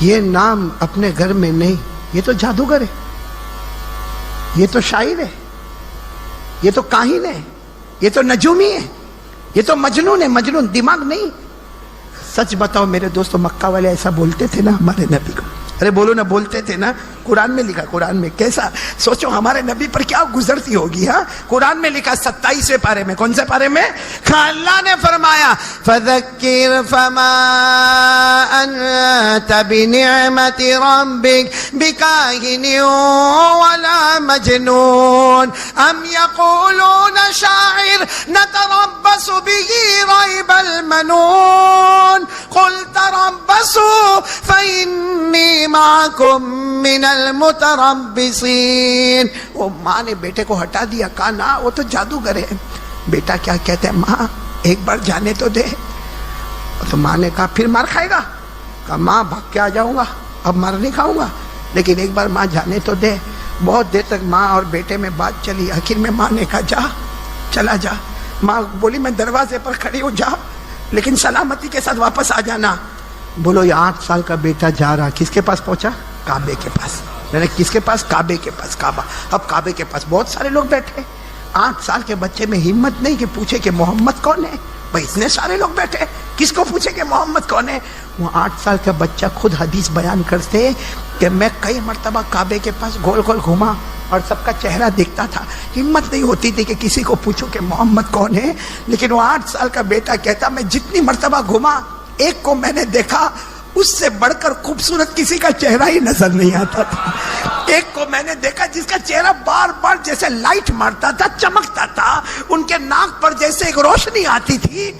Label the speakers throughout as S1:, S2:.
S1: یہ نام اپنے گھر میں نہیں، یہ تو جادوگر ہے، یہ تو شاعر ہے، یہ تو کاہن ہے، یہ تو نجومی ہے، یہ تو مجنون ہے، مجنون دماغ نہیں۔ سچ بتاؤ میرے دوستو، مکہ والے ایسا بولتے تھے نا ہمارے نبی کو؟ ارے بولو نا، بولتے تھے نا؟ قرآن میں لکھا، قرآن میں کیسا سوچو ہمارے نبی پر کیا گزرتی ہوگی۔ ہاں قرآن میں لکھا 27ویں پارے میں، کون سے پارے میں؟ اللہ نے فرمایا فذکر فما انت بنعمت ربک بکاہن ولا مجنون ام یقولون شاعر نتربص به ریب المنون قل تربصوا فإنی معکم من المتربصین۔ وہ ماں نے بیٹے کو ہٹا دیا، کہا نا وہ تو جادوگر ہے۔ بیٹا کیا کہتے ہیں؟ ماں ایک بار جانے تو دے۔ تو ماں نے کہا پھر مار کھائے گا؟ کہا ماں بھاگ کے آ جاؤں گا، اب مار نہیں کھاؤں گا، لیکن ایک بار ماں جانے تو دے۔ بہت دیر تک ماں اور بیٹے میں بات چلی، آخر میں ماں نے کہا جا، چلا جا۔ ماں بولی میں دروازے پر کھڑی ہوں، جا لیکن سلامتی کے ساتھ واپس آ جانا۔ بولو یہ 8 سال کا بیٹا جا رہا، کس کے پاس پہنچا؟ کعبے کے پاس۔ میں نے کس کے پاس؟ کعبے کے پاس۔ کعبہ، اب کعبے کے پاس بہت سارے لوگ بیٹھے۔ 8 سال کے بچے میں ہمت نہیں کہ پوچھے کہ محمد کون ہے؟ بھائی اتنے سارے لوگ بیٹھے، کس کو پوچھے کہ محمد کون ہے؟ وہ 8 سال کا بچہ خود حدیث بیان کرتے کہ میں کئی مرتبہ کعبے کے پاس گول گول گھوما اور سب کا چہرہ دیکھتا تھا، ہمت نہیں ہوتی تھی کہ کسی کو پوچھوں کہ محمد کون ہے۔ لیکن وہ 8 سال کا بیٹا کہتا میں جتنی مرتبہ گھوما ایک کو میں نے دیکھا، اس سے بڑھ کر خوبصورت کسی کا چہرہ ہی نظر نہیں آتا تھا۔ ایک کو میں نے دیکھا جس کا چہرہ بار بار جیسے لائٹ مارتا تھا، چمکتا تھا، ان کے ناک پر جیسے ایک روشنی آتی تھی۔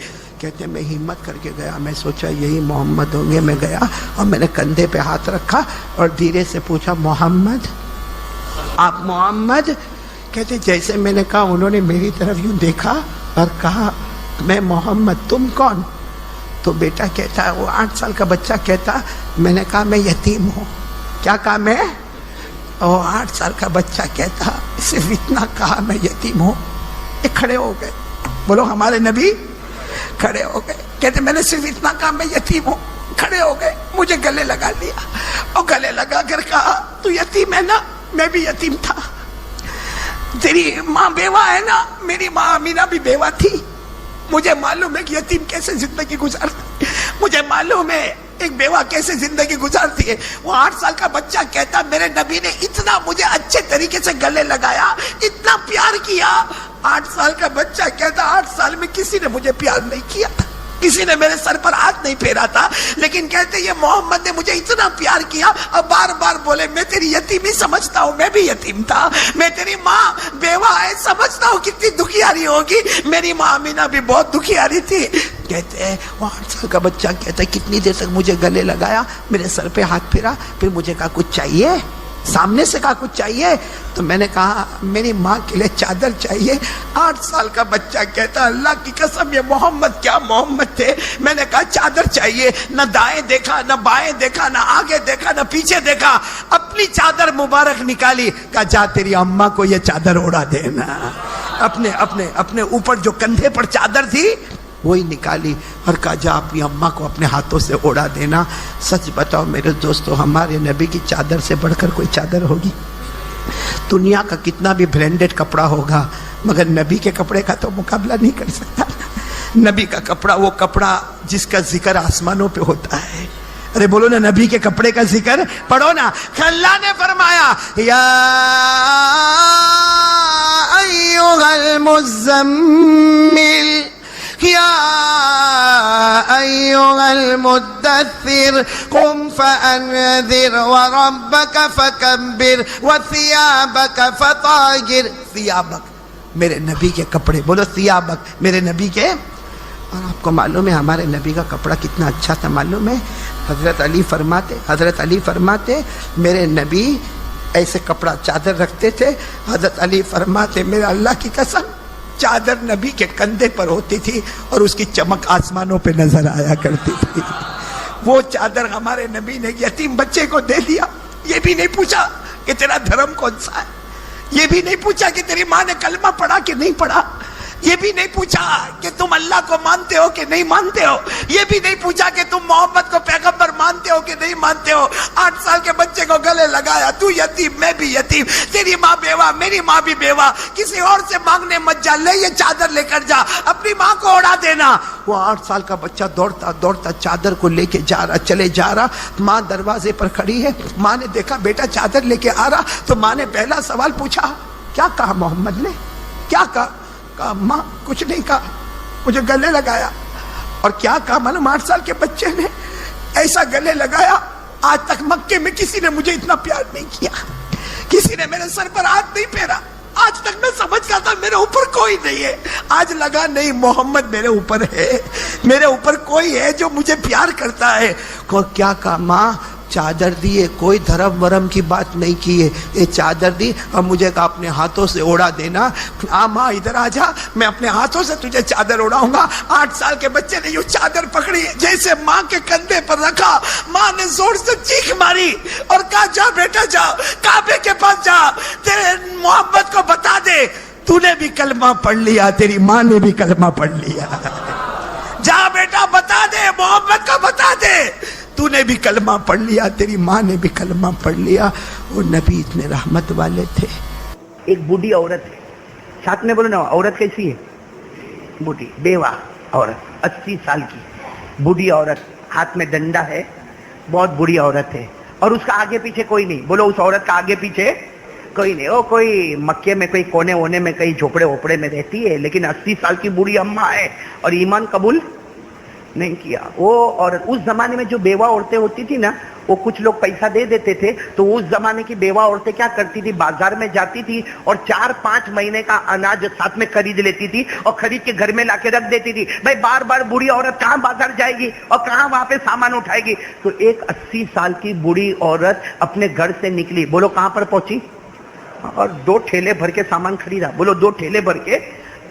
S1: کہتے میں ہمت کر کے گیا، میں سوچا یہی محمد ہوں گے۔ میں گیا اور میں نے کندھے پہ ہاتھ رکھا اور دھیرے سے پوچھا محمد، آپ محمد؟ کہتے جیسے میں نے کہا انہوں نے میری طرف یوں دیکھا اور کہا میں محمد، تم کون؟ تو بیٹا کہتا، وہ 8 سال کا بچہ کہتا میں نے کہا میں یتیم ہوں۔ کیا کہا میں؟ وہ 8 سال کا بچہ کہتا صرف اتنا کہا میں یتیم ہوں۔ یہ کھڑے ہو گئے، بولو ہمارے نبی کھڑے ہو گئے، کہتے میں نے صرف اتنا کہا میں یتیم ہوں۔ کھڑے ہو گئے، مجھے گلے لگا لیا اور گلے لگا کر کہا تو یتیم ہے نا؟ میں بھی یتیم تھا۔ تیری ماں بیوہ ہے نا؟ میری ماں آمینہ بھی بیوہ تھی۔ مجھے معلوم ہے کہ یتیم کیسے زندگی گزارتی، مجھے معلوم ہے ایک بیوہ کیسے زندگی گزارتی ہے۔ وہ 8 سال کا بچہ کہتا میرے نبی نے اتنا مجھے اچھے طریقے سے گلے لگایا، اتنا پیار کیا۔ 8 سال کا بچہ کہتا 8 سال میں کسی نے مجھے پیار نہیں کیا تھا، کسی نے میرے سر پر ہاتھ نہیں پھیرا تھا، لیکن کہتے یہ محمد نے مجھے اتنا پیار کیا اور بار بار بولے میں تیری یتیمی سمجھتا ہوں، میں بھی یتیم تھا، میں تیری ماں بیوہ ہے سمجھتا ہوں، کتنی دکھیاری ہوگی، میری ماں آمینہ بھی بہت دکھیاری تھی۔ کہتے ہیں وہ 8 سال کا بچہ کہتا ہے کتنی دیر تک مجھے گلے لگایا، میرے سر پہ ہاتھ پھیرا، پھر مجھے کہا کچھ چاہیے؟ سامنے سے کہا کچھ چاہیے؟ تو میں نے کہا میری ماں کے لیے چادر چاہیے۔ 8 سال کا بچہ کہتا اللہ کی قسم یہ محمد کیا محمد تھے؟ میں نے کہا چادر چاہیے۔ نہ دائیں دیکھا، نہ بائیں دیکھا، نہ آگے دیکھا، نہ پیچھے دیکھا، اپنی چادر مبارک نکالی، کہا جا تیری اماں کو یہ چادر اڑا دینا۔ اپنے اوپر جو کندھے پر چادر تھی وہی نکالی اور کہا جا اپنی اماں کو اپنے ہاتھوں سے اڑا دینا۔ سچ بتاؤ میرے دوستو، ہمارے نبی کی چادر سے بڑھ کر کوئی چادر ہوگی؟ دنیا کا کتنا بھی برانڈڈ کپڑا ہوگا مگر نبی کے کپڑے کا تو مقابلہ نہیں کر سکتا۔ نبی کا کپڑا وہ کپڑا جس کا ذکر آسمانوں پہ ہوتا ہے۔ ارے بولو نا نبی کے کپڑے کا ذکر پڑھو نا۔ اللہ نے فرمایا یا ایھا المزمل یا ایھا المدثر قم فانذر وربک فکبر وثیابک فطہر۔ ثیابک میرے نبی کے کپڑے، بولو ثیابک میرے نبی کے۔ اور آپ کو معلوم ہے ہمارے نبی کا کپڑا کتنا اچھا تھا معلوم ہے؟ حضرت علی فرماتے میرے نبی ایسے کپڑا چادر رکھتے تھے، حضرت علی فرماتے میرے اللہ کی قسم چادر نبی کے کندھے پر ہوتی تھی اور اس کی چمک آسمانوں پہ نظر آیا کرتی تھی۔ وہ چادر ہمارے نبی نے یتیم بچے کو دے دیا، یہ بھی نہیں پوچھا کہ تیرا دھرم کون سا ہے، یہ بھی نہیں پوچھا کہ تیری ماں نے کلمہ پڑھا کہ نہیں پڑھا، یہ بھی نہیں پوچھا کہ تم اللہ کو مانتے ہو کہ نہیں مانتے ہو، یہ بھی نہیں پوچھا کہ تم محمد کو پیغمبر مانتے ہو کہ نہیں مانتے ہو۔ 8 سال کے بچے کو گلے لگایا، تو یتیم میں بھی یتیم، تیری ماں بیوہ میری ماں بھی بیوہ، کسی اور سے مانگنے مت جا، لے یہ چادر لے کر جا، اپنی ماں کو اڑا دینا۔ وہ 8 سال کا بچہ دوڑتا دوڑتا چادر کو لے کے جا رہا، چلے جا رہا، ماں دروازے پر کھڑی ہے، ماں نے دیکھا بیٹا چادر لے کے آ رہا، تو ماں نے پہلا سوال پوچھا، کیا کہا محمد نے، کیا کہا؟ کہا ماں کچھ نہیں کہا، مجھے گلے لگایا۔ اور کیا کہا معلوم؟ 8 سال کے بچے نے ایسا گلے لگایا، آج تک مکے میں کسی نے مجھے اتنا پیار نہیں کیا، کسی نے میرے سر پر ہاتھ نہیں پھیرا، آج تک میں سمجھتا تھا میرے اوپر کوئی نہیں ہے، آج لگا نہیں محمد میرے اوپر ہے، میرے اوپر کوئی ہے جو مجھے پیار کرتا ہے۔ کیا کہا؟ ماں چادر دی ہے، کوئی دھرم ورم کی بات نہیں کی ہے، یہ چادر دی اور مجھے کہا اپنے ہاتھوں سے اڑا دینا۔ ماں ادھر آ جا، میں اپنے ہاتھوں سے تجھے چادر اڑاؤں گا۔ 8 سال کے بچے نے یوں چادر پکڑی، جیسے ماں کے کندھے پر رکھا، ماں نے زور سے چیخ ماری اور کہا جا بیٹا جا، کعبے کے پاس جا، تیرے محمد کو بتا دے تو نے بھی کلمہ پڑھ لیا، تیری ماں نے بھی کلمہ پڑھ لیا، جا بیٹا بتا دے، محمد کو بتا دے تو نے بھی کلمہ پڑھ لیا، تیری ماں نے بھی کلمہ پڑھ لیا۔ وہ نبی اتنے رحمت والے تھے۔
S2: ایک بوڑھی عورت ہے، ساتھ میں بولو نا، عورت کیسی ہے؟ بوڑھی بیوہ عورت، 80 سال کی بوڑھی عورت، ہاتھ میں ڈنڈا ہے، بہت بری عورت ہے، اور اس کا آگے پیچھے کوئی نہیں۔ بولو اس عورت کا آگے پیچھے کوئی نہیں، وہ کوئی مکے میں کوئی کونے وونے میں کئی جھوپڑے ووپڑے میں رہتی ہے، لیکن 80 سال کی بوڑھی اماں ہے اور ایمان قبول نہیں کیا۔ وہ اور اس زمانے میں جو بیوہ عورتیں ہوتی تھی نا، وہ کچھ لوگ پیسہ دے دیتے تھے، تو اس زمانے کی بیوہ عورتیں کیا کرتی تھی، بازار میں جاتی تھی اور 4-5 مہینے کا اناج ساتھ میں خرید لیتی تھی اور خرید کے گھر میں لا کے رکھ دیتی تھی۔ بھائی بار بار بوڑھی عورت کہاں بازار جائے گی اور کہاں وہاں پہ سامان اٹھائے گی؟ تو ایک 80 سال کی بوڑھی عورت اپنے گھر سے نکلی، بولو کہاں پر پہنچی؟ اور 2 ٹھیلے بھر کے سامان خریدا، بولو 2 ٹھیلے بھر کے۔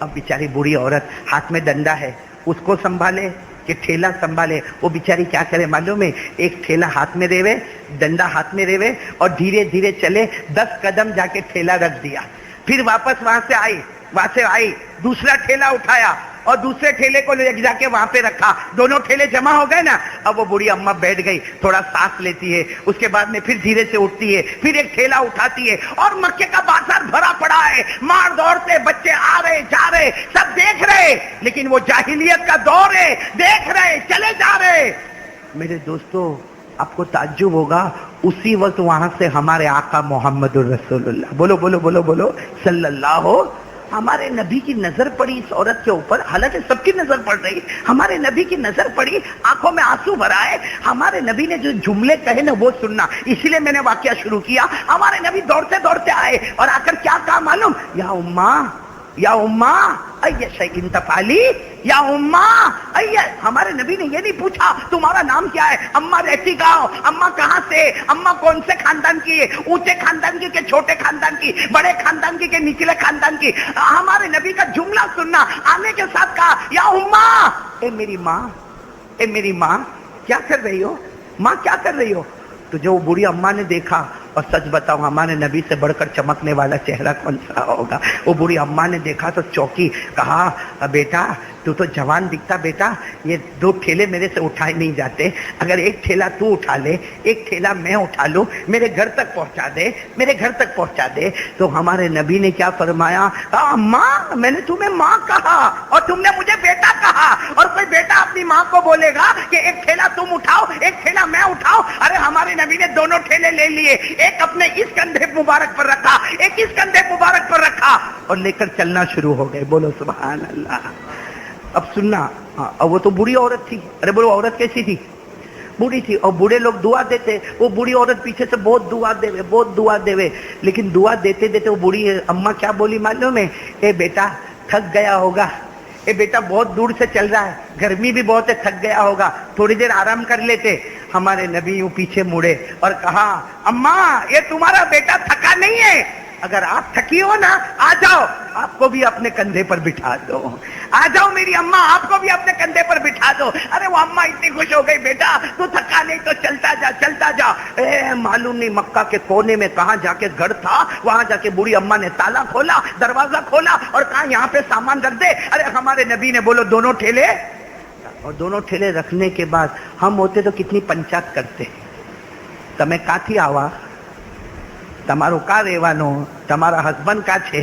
S2: اب بیچاری بوڑھی عورت، ہاتھ میں ڈنڈا ہے، اس کو سنبھالے کہ ٹھیلا سنبھالے؟ وہ بیچاری کیا کرے معلوم ہے؟ ایک ٹھیلا ہاتھ میں ریوے، ڈنڈا ہاتھ میں ریوے، اور دھیرے دھیرے چلے، 10 قدم جا کے ٹھیلا رکھ دیا، پھر واپس وہاں سے آئی، دوسرا ٹھیلا اٹھایا اور دوسرے ٹھیلے کو لے جا کے وہاں پہ رکھا، دونوں ٹھیلے جمع ہو گئے نا۔ اب وہ بوڑھی اماں بیٹھ گئی، تھوڑا سانس لیتی ہے، اس کے بعد میں پھر دھیرے سے اٹھتی ہے، پھر ایک ٹھیلا اٹھاتی ہے، اور مکے کا بازار بھرا پڑا ہے، مار دوڑتے بچے آ رہے جا رہے، سب دیکھ رہے، لیکن وہ جاہلیت کا دور ہے، دیکھ رہے چلے جا رہے۔ میرے دوستو آپ کو تعجب ہوگا، اسی وقت وہاں سے ہمارے آقا محمد الرسول اللہ، بولو بولو بولو بولو صلی اللہ ہو، ہمارے نبی کی نظر پڑی اس عورت کے اوپر، حالانکہ سب کی نظر پڑ رہی، ہمارے نبی کی نظر پڑی، آنکھوں میں آنسو بھرا ہے۔ ہمارے نبی نے جو جملے کہے نا وہ سننا، اسی لیے میں نے واقعہ شروع کیا۔ ہمارے نبی دوڑتے دوڑتے آئے اور آ کر کیا کہا معلوم؟ یا اماں، یا اماں ای شیء تفعلی، یا اماں ای۔ ہمارے نبی نے یہ نہیں پوچھا تمہارا نام کیا ہے، اماں رہتی کہاں ہو، اماں کہاں سے، اماں کون سے خاندان کی ہے، اونچے خاندان کی کہ چھوٹے خاندان کی، بڑے خاندان کی کہ نچلے خاندان کی۔ ہمارے نبی کا جملہ سننا، آنے کے ساتھ کہا یا اماں، اے میری ماں، اے میری ماں کیا کر رہی ہو، ماں کیا کر رہی ہو؟ تو جو بوڑھی اماں نے دیکھا، اور سچ بتاؤ ہمارے نبی سے بڑھ کر چمکنے والا چہرہ کون سا ہوگا؟ وہ بوڑھی اماں نے دیکھا تو چوکی، کہا بیٹا تو جوان دکھتا بیٹا، یہ 2 ٹھیلے میرے سے اٹھائے نہیں جاتے، اگر ایک ٹھیلا تو اٹھا لے، ایک ٹھیلا میں اٹھا لوں، میرے گھر تک پہنچا دے، میرے گھر تک پہنچا دے۔ تو ہمارے نبی نے کیا فرمایا؟ ماں، میں نے تمہیں ماں کہا اور تم نے مجھے بیٹا کہا، اور کوئی بیٹا اپنی ماں کو بولے گا کہ ایک ٹھیلا تم اٹھاؤ ایک ٹھیلا میں اٹھاؤ؟ ارے ہمارے نبی نے دونوں ٹھیلے لے لیے، ایک اپنے اس کندھے مبارک پر رکھا، ایک اس کندھے مبارک پر رکھا، اور لے کر چلنا شروع ہو گئے، بولو سبحان اللہ۔ اب سننا، اور وہ تو بوڑھی عورت تھی، ارے بولو عورت کیسی تھی؟ بوڑھی تھی، اور بوڑھے لوگ دعا دیتے، وہ بوڑھی عورت پیچھے سے بہت دعا دے، لیکن دعا دیتے دیتے وہ بوڑھی اماں کیا بولی معلوم ہے؟ اے بیٹا تھک گیا ہوگا، اے بیٹا بہت دور سے چل رہا ہے، گرمی بھی بہت ہے، تھک گیا ہوگا، تھوڑی دیر آرام کر لیتے۔ ہمارے نبی یوں پیچھے مڑے اور کہا اماں یہ تمہارا بیٹا تھکا نہیں ہے، اگر آپ تھکی ہو نا آ جاؤ, آپ کو بھی اپنے کندھے پر بٹھا دو, آ جاؤ میری اماں آپ کو بھی اپنے کندھے پر بٹھا دو. ارے وہ اماں اتنی خوش ہو گئی, بیٹا تو تھکا نہیں تو چلتا جا چلتا جا. معلوم نہیں مکہ کے کونے میں کہاں جا کے گھر تھا, وہاں جا کے بوڑھی اماں نے تالا کھولا, دروازہ کھولا اور کہا یہاں پہ سامان رکھ دے. ارے ہمارے نبی نے بولو دونوں ٹھیلے, اور دونوں ٹھیلے رکھنے کے بعد ہم ہوتے تو کتنی پنچات کرتے. તમે કાથી આવા, તમારો કા રહેવાનો, તમારા હસબન્ડ કા છે,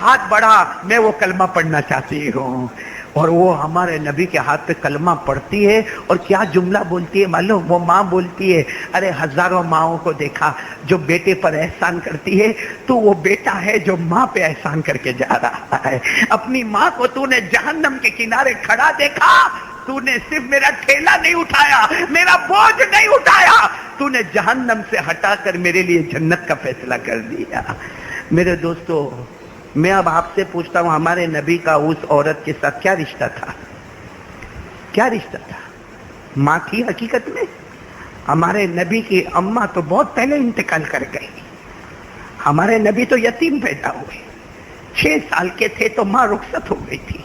S2: ہاتھ بڑھا, میں وہ کلمہ پڑھنا چاہتی ہوں. اور وہ ہمارے نبی کے ہاتھ پہ کلمہ پڑھتی ہے اور کیا جملہ بولتی ہے معلوم؟ وہ ماں بولتی ہے, ارے ہزاروں ماؤں کو دیکھا جو بیٹے پر احسان کرتی ہے, تو وہ بیٹا ہے جو ماں پہ احسان کر کے جا رہا ہے. اپنی ماں کو تو نے جہنم کے کنارے کھڑا دیکھا, تو نے صرف میرا ٹھیلا نہیں اٹھایا, میرا بوجھ نہیں اٹھایا, تو نے جہنم سے ہٹا کر میرے لیے جنت کا فیصلہ کر دیا. میرے دوستو, میں اب آپ سے پوچھتا ہوں, ہمارے نبی کا اس عورت کے ساتھ کیا رشتہ تھا؟ کیا رشتہ تھا؟ ماں تھی حقیقت میں. ہمارے نبی کی اماں تو بہت پہلے انتقال کر گئی. ہمارے نبی تو یتیم پیدا ہوئے, 6 سال کے تھے تو ماں رخصت ہو گئی تھی.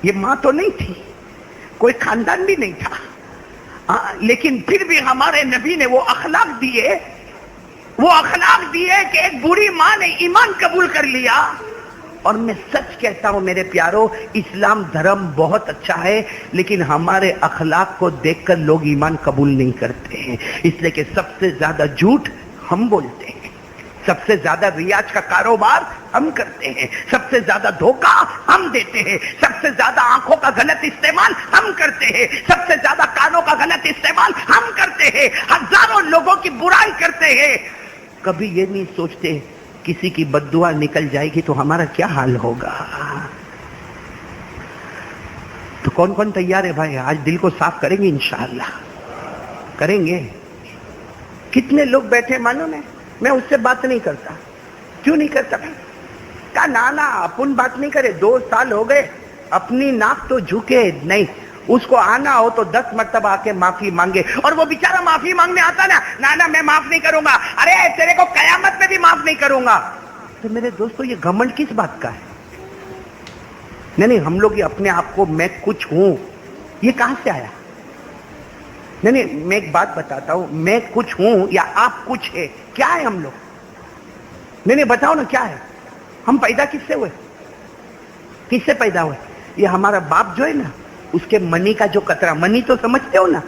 S2: یہ ماں تو نہیں تھی, کوئی خاندان بھی نہیں تھا, لیکن پھر بھی ہمارے نبی نے وہ اخلاق دیے, کہ ایک بوڑھی ماں نے ایمان قبول کر لیا. اور میں سچ کہتا ہوں میرے پیارو, اسلام دھرم بہت اچھا ہے, لیکن ہمارے اخلاق کو دیکھ کر لوگ ایمان قبول نہیں کرتے ہیں. اس لیے کہ سب سے زیادہ جھوٹ ہم بولتے ہیں, سب سے زیادہ ریاض کا کاروبار ہم کرتے ہیں, سب سے زیادہ دھوکہ ہم دیتے ہیں, سب سے زیادہ آنکھوں کا غلط استعمال ہم کرتے ہیں, سب سے زیادہ کانوں کا غلط استعمال ہم کرتے ہیں, ہزاروں لوگوں کی برائی کرتے ہیں. کبھی یہ نہیں سوچتے کسی کی بد دعا نکل جائے گی تو ہمارا کیا حال ہوگا. تو کون کون تیار ہے بھائی؟ آج دل کو صاف کریں گے انشاءاللہ, کریں گے. کتنے لوگ بیٹھے معلوم ہے, میں اس سے بات نہیں کرتا. کیوں نہیں کرتا؟ کہا نانا اپن بات نہیں کرے, 2 سال ہو گئے, اپنی ناک تو جھکے نہیں. اس کو آنا ہو تو 10 مرتبہ آ کے معافی مانگے, اور وہ بیچارہ معافی مانگنے آتا نا, نانا میں معاف نہیں کروں گا, ارے تیرے کو قیامت میں بھی معاف نہیں کروں گا. تو میرے دوستو یہ گھمنڈ کس بات کا ہے؟ نہیں, ہم لوگ یہ اپنے آپ کو میں کچھ ہوں, یہ کہاں سے آیا؟ نہیں, میں ایک بات بتاتا ہوں, میں کچھ ہوں یا آپ کچھ ہے, کیا ہے ہم لوگ؟ نہیں بتاؤ نا کیا ہے؟ ہم پیدا کس سے ہوئے؟ کس سے پیدا ہوئے؟ یہ ہمارا باپ جو ہے نا, اس کے منی کا جو قطرہ, منی تو سمجھتے ہو نا,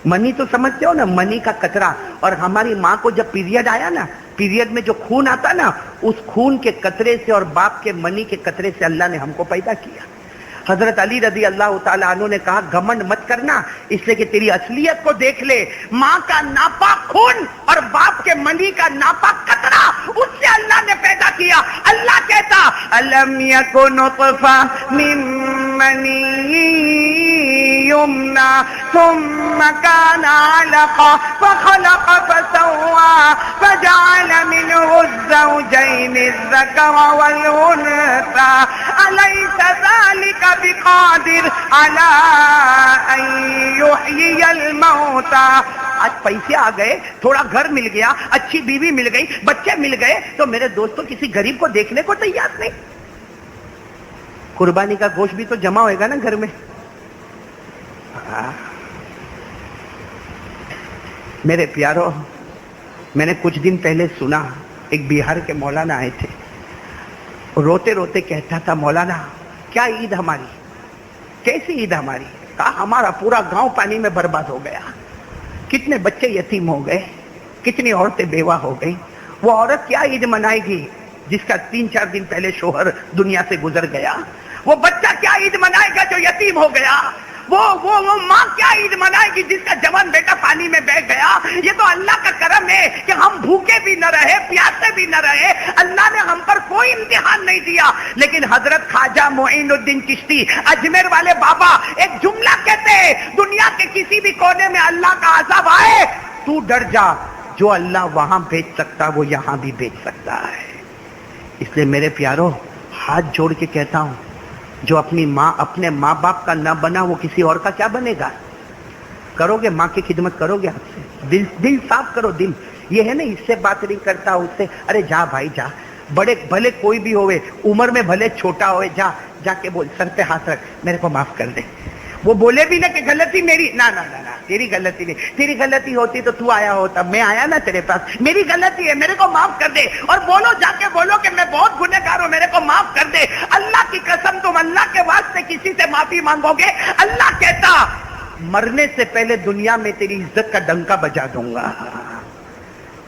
S2: منی کا قطرہ. اور ہماری ماں کو جب پیریڈ آیا نا, پیریڈ میں جو خون آتا نا, اس خون کے قطرے سے اور باپ کے منی کے قطرے سے اللہ نے ہم کو پیدا کیا. حضرت علی رضی اللہ تعالیٰ عنہ نے کہا گھمنڈ مت کرنا, اس لیے کہ تیری اصلیت کو دیکھ لے. ماں کا ناپاک خون اور باپ کے منی کا ناپاک قطرہ, اس سے اللہ نے پیدا کیا. اللہ کہتا الم یکن نطفہ من منی یمنا ثم کان علقہ فخلق فسوى فجعل منه الزوجین الذکر والانثى الیس ذلک بقادر علی ان یحیی الموتى. آج پیسے آ گئے, تھوڑا گھر مل گیا, اچھی بیوی مل گئی, بچے مل گئے, تو میرے دوستوں کسی غریب کو دیکھنے کو تیار نہیں. قربانی کا گوشت بھی تو جمع ہوئے گا نا گھر میں. میرے پیارو, میں نے کچھ دن پہلے سنا ایک بہار کے مولانا آئے تھے, روتے روتے کہتا تھا مولانا کیا عید ہماری, کیسی عید ہماری؟ کہا ہمارا پورا گاؤں پانی میں برباد ہو گیا, کتنے بچے یتیم ہو گئے, کتنی عورتیں بیوہ ہو گئی. وہ عورت کیا عید منائے گی جس کا 3-4 دن پہلے شوہر دنیا سے گزر گیا؟ وہ بچہ کیا عید منائے گا جو یتیم ہو گیا؟ وہ ماں کیا عید منائے گی جس کا جوان بیٹا پانی میں بہ گیا؟ یہ تو اللہ کا کرم ہے کہ ہم بھوکے بھی نہ رہے, پیاسے بھی نہ رہے. اللہ نے ہم پر کوئی امتحان نہیں دیا. لیکن حضرت خواجہ معین الدین چشتی اجمیر والے بابا ایک جملہ کہتے ہیں, دنیا کے کسی بھی کونے میں اللہ کا عذاب آئے تو ڈر جا, جو اللہ وہاں بھیج سکتا وہ یہاں بھی بھیج سکتا ہے. اس لیے میرے پیارو ہاتھ جوڑ کے کہتا ہوں, جو اپنی ماں اپنے ماں باپ کا نہ بنا وہ کسی اور کا کیا بنے گا؟ کرو گے ماں کی خدمت کرو گے؟ آپ سے دل صاف کرو. دل یہ ہے نا, اس سے بات نہیں کرتا, اس سے ارے جا بھائی جا, بڑے بھلے کوئی بھی ہوئے, عمر میں بھلے چھوٹا ہوئے, جا کے بول, سر پہ ہاتھ رکھ, میرے کو معاف کر دے. وہ بولے بھی نہ کہ غلطی میری, نہ تیری غلطی نہیں, تیری غلطی ہوتی تو آیا ہوتا, میں آیا نا تیرے پاس, میری غلطی ہے, میرے کو معاف کر دے. اور بولو, جا کے بولو کہ میں بہت گنہگار ہوں, میرے کو معاف کر دے. اللہ کی قسم تم اللہ کے واسطے کسی سے معافی مانگو گے, اللہ کہتا مرنے سے پہلے دنیا میں تیری عزت کا ڈنکا بجا دوں گا.